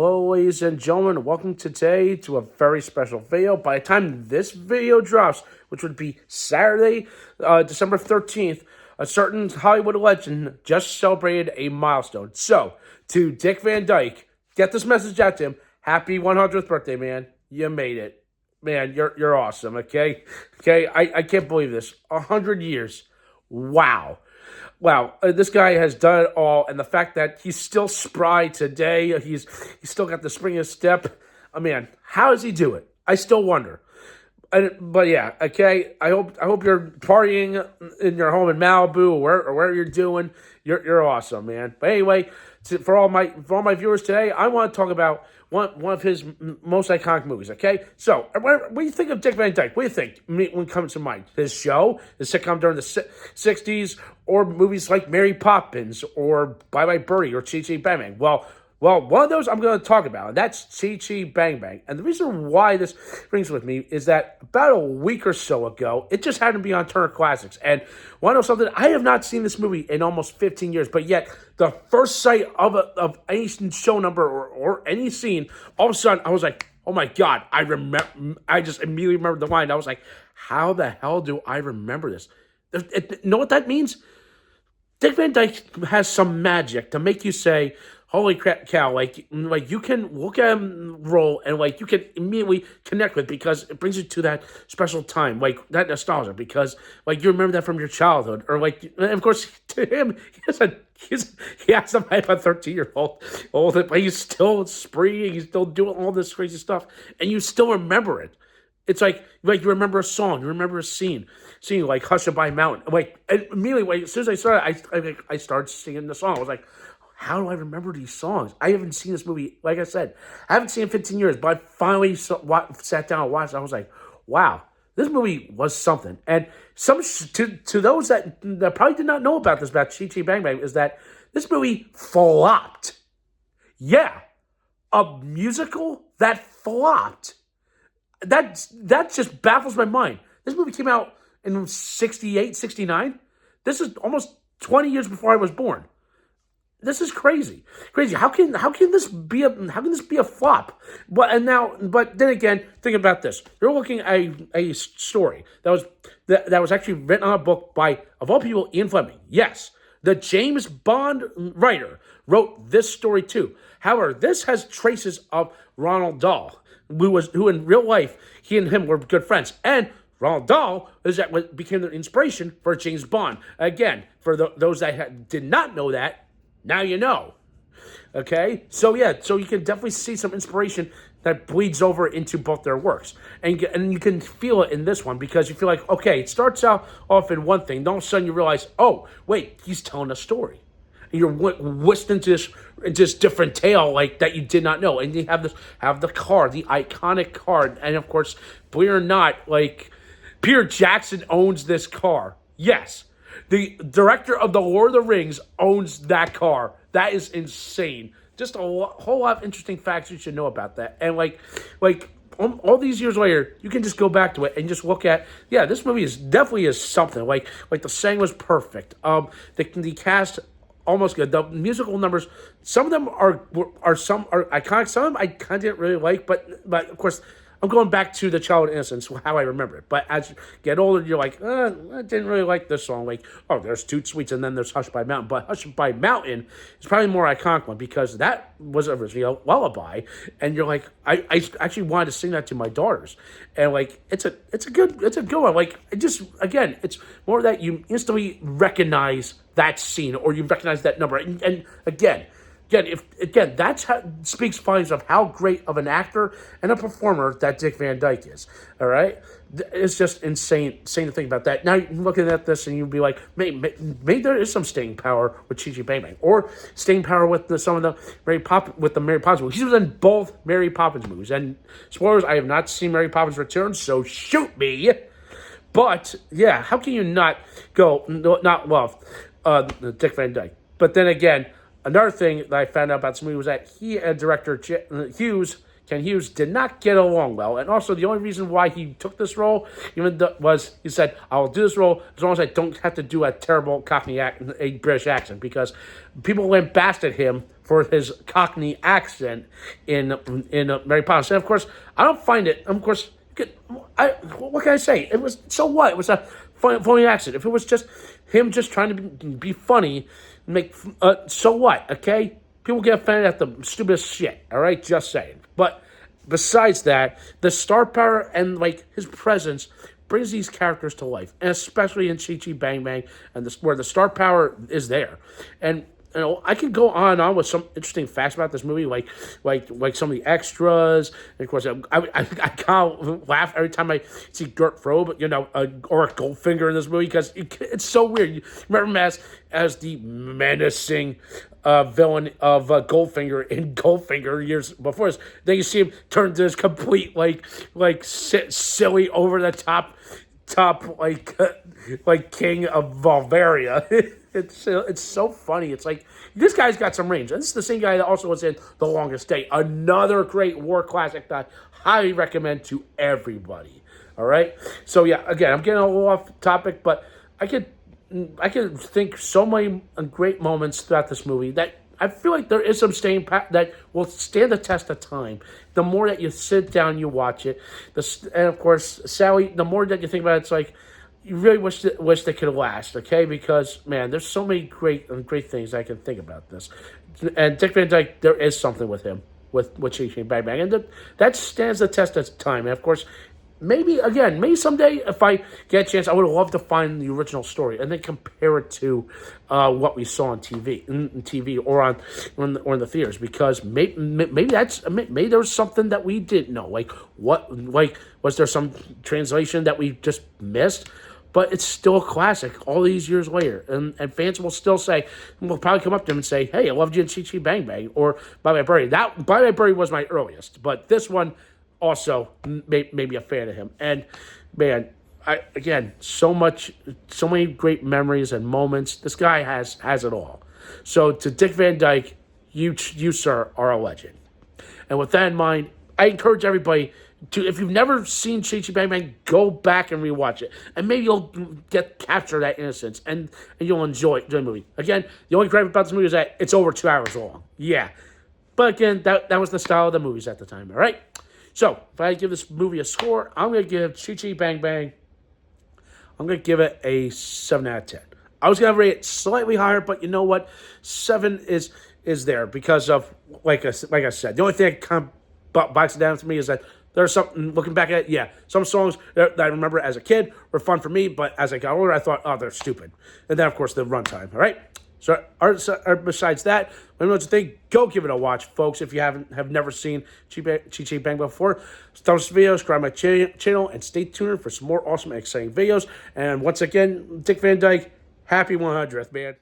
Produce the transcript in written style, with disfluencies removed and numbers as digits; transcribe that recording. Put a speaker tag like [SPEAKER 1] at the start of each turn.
[SPEAKER 1] Hello, ladies and gentlemen. Welcome today to a very special video. By the time this video drops, which would be Saturday, December 13th, a certain Hollywood legend just celebrated a milestone. So, to Dick Van Dyke, get this message out to him. Happy 100th birthday, man. You made it. Man, you're awesome, okay? Okay, I can't believe this. 100 years. Wow. Wow, this guy has done it all, and the fact that he's still spry today, he's still got the spring of step. Man, how does he do it? I still wonder. But yeah, okay. I hope you're partying in your home in Malibu or wherever you're doing. You're awesome, man. But anyway, for all my viewers today, I want to talk about one of his most iconic movies. Okay, so what do you think of Dick Van Dyke? What do you think when it comes to mind? His show, his sitcom during the '60s, or movies like Mary Poppins, or Bye Bye Birdie, or Chitty Chitty Bang Bang? Well, one of those I'm going to talk about, and that's Chitty Chitty Bang Bang. And the reason why this brings with me is that about a week or so ago, it just happened to be on Turner Classics. And want to know something? I have not seen this movie in almost 15 years, but yet the first sight of any show number or any scene, all of a sudden I was like, oh my God, I just immediately remembered the line. I was like, how the hell do I remember this? You know what that means? Dick Van Dyke has some magic to make you say, holy crap, cow, like you can look at him roll and like you can immediately connect with, because it brings you to that special time, like that nostalgia, because like you remember that from your childhood, or like, and of course to him, he has a 13-year-old, but he's still spree, he's still doing all this crazy stuff, and you still remember it. It's like you remember a song, you remember a scene like Hushabye Mountain. Like, and immediately, as soon as I started, I started singing the song. I was like, how do I remember these songs? I haven't seen this movie, like I said, I haven't seen it in 15 years, but I finally sat down and watched it. I was like, wow, this movie was something. And to those that probably did not know about this, about Chitty Chitty Bang Bang, is that this movie flopped. Yeah, a musical that flopped. That just baffles my mind. This movie came out in 68, 69. This is almost 20 years before I was born. This is crazy. How can this be a flop? But then again, think about this. You're looking at a story that was actually written on a book by, of all people, Ian Fleming. Yes, the James Bond writer wrote this story too. However, this has traces of Ronald Dahl, who in real life, he and him were good friends. And Ronald Dahl became the inspiration for James Bond. Again, for those that did not know that, now you know. Okay? So yeah, so you can definitely see some inspiration that bleeds over into both their works. And you can feel it in this one, because you feel like, okay, it starts out off in one thing, then all of a sudden you realize, oh, wait, he's telling a story. And you're whisked into this different tale like that you did not know. And you have the car, the iconic car. And of course, believe it or not, like, Peter Jackson owns this car. Yes. The director of The Lord of the Rings owns that car. That is insane. Just a whole lot of interesting facts you should know about that. And like all these years later, you can just go back to it and just look at, yeah, this movie definitely is something. Like the sang was perfect. The cast almost good. The musical numbers, some of them are iconic. Some of them I kind of didn't really like, but of course, I'm going back to the childhood innocence, how I remember it. But as you get older, you're like, I didn't really like this song. Like, oh, there's Toot Sweets, and then there's Hushabye Mountain. But Hushabye Mountain is probably the more iconic one, because that was originally a lullaby. And you're like, I actually wanted to sing that to my daughters. And like, it's a good one. Like, it's more that you instantly recognize that scene, or you recognize that number. And again, that's how speaks volumes of how great of an actor and a performer that Dick Van Dyke is. All right, it's just insane to think about that. Now you're looking at this and you'd be like, maybe there is some staying power with Chitty Chitty Bang Bang, or staying power with some of the Mary Poppins movies. He was in both Mary Poppins movies. And spoilers, I have not seen Mary Poppins Return, so shoot me. But yeah, how can you not love Dick Van Dyke? But then again, another thing that I found out about this movie was that he and director Hughes Ken Hughes did not get along well. And also, the only reason why he took this role was he said, "I will do this role as long as I don't have to do a terrible Cockney a British accent," because people lambasted him for his Cockney accent in Mary Poppins. And of course, I don't find it. Of course, what can I say? It was so what? It was a funny accent. If it was just him just trying to be funny, so what? Okay. People get offended at the stupidest shit, all right? Just saying. But besides that, the star power and, his presence brings these characters to life, and especially in Chitty Chitty Bang Bang, and where the star power is there. And, I could go on and on with some interesting facts about this movie, like some of the extras. And of course, I kind of laugh every time I see Gert Frobe, or Goldfinger in this movie, because it's so weird. You remember him as the menacing villain of Goldfinger in Goldfinger years before this. Then you see him turn to this complete silly over the top king of Valvaria. It's so funny. It's like this guy's got some range. And this is the same guy that also was in The Longest Day, another great war classic that I highly recommend to everybody. All right. So yeah, again, I'm getting a little off topic, but I could think so many great moments throughout this movie that I feel like there is some staying that will stand the test of time. The more that you sit down, you watch it, and of course, Sally. The more that you think about it, it's like you really wish they could last. Okay, because man, there's so many great things I can think about this. And Dick Van Dyke, there is something with him with Chitty Chitty Bang Bang, and that stands the test of time. And of course, maybe someday, if I get a chance, I would love to find the original story and then compare it to what we saw on TV or in the theaters, because maybe there was something that we didn't know. Was there some translation that we just missed? But it's still a classic all these years later. And fans will still will probably come up to him and say, "Hey, I loved you in Chitty Chitty Bang Bang," or "Bye Bye Birdie." Bye Bye Birdie was my earliest, but this one also made me a fan of him. And man, so many great memories and moments. This guy has it all. So to Dick Van Dyke, you sir are a legend. And with that in mind, I encourage everybody to, if you've never seen Chitty Chitty Bang Bang, go back and rewatch it, and maybe you'll capture that innocence, and you'll enjoy the movie. Again, the only gripe about this movie is that it's over 2 hours long. Yeah, but again, that was the style of the movies at the time. All right. So, if I give this movie a score, I'm going to give Chitty Chitty Bang Bang, I'm going to give it a 7 out of 10. I was going to rate it slightly higher, but you know what? 7 is there because of, like I said, the only thing that kind of bites it down to me is that there's something, looking back at it, some songs that I remember as a kid were fun for me, but as I got older, I thought, oh, they're stupid. And then, of course, the runtime, all right? So, besides that, let me know what you think. Go give it a watch, folks. If you have never seen Chitty Chitty Bang Bang before, thumbs up this video, subscribe to my channel, and stay tuned for some more awesome and exciting videos. And once again, Dick Van Dyke, happy 100th, man.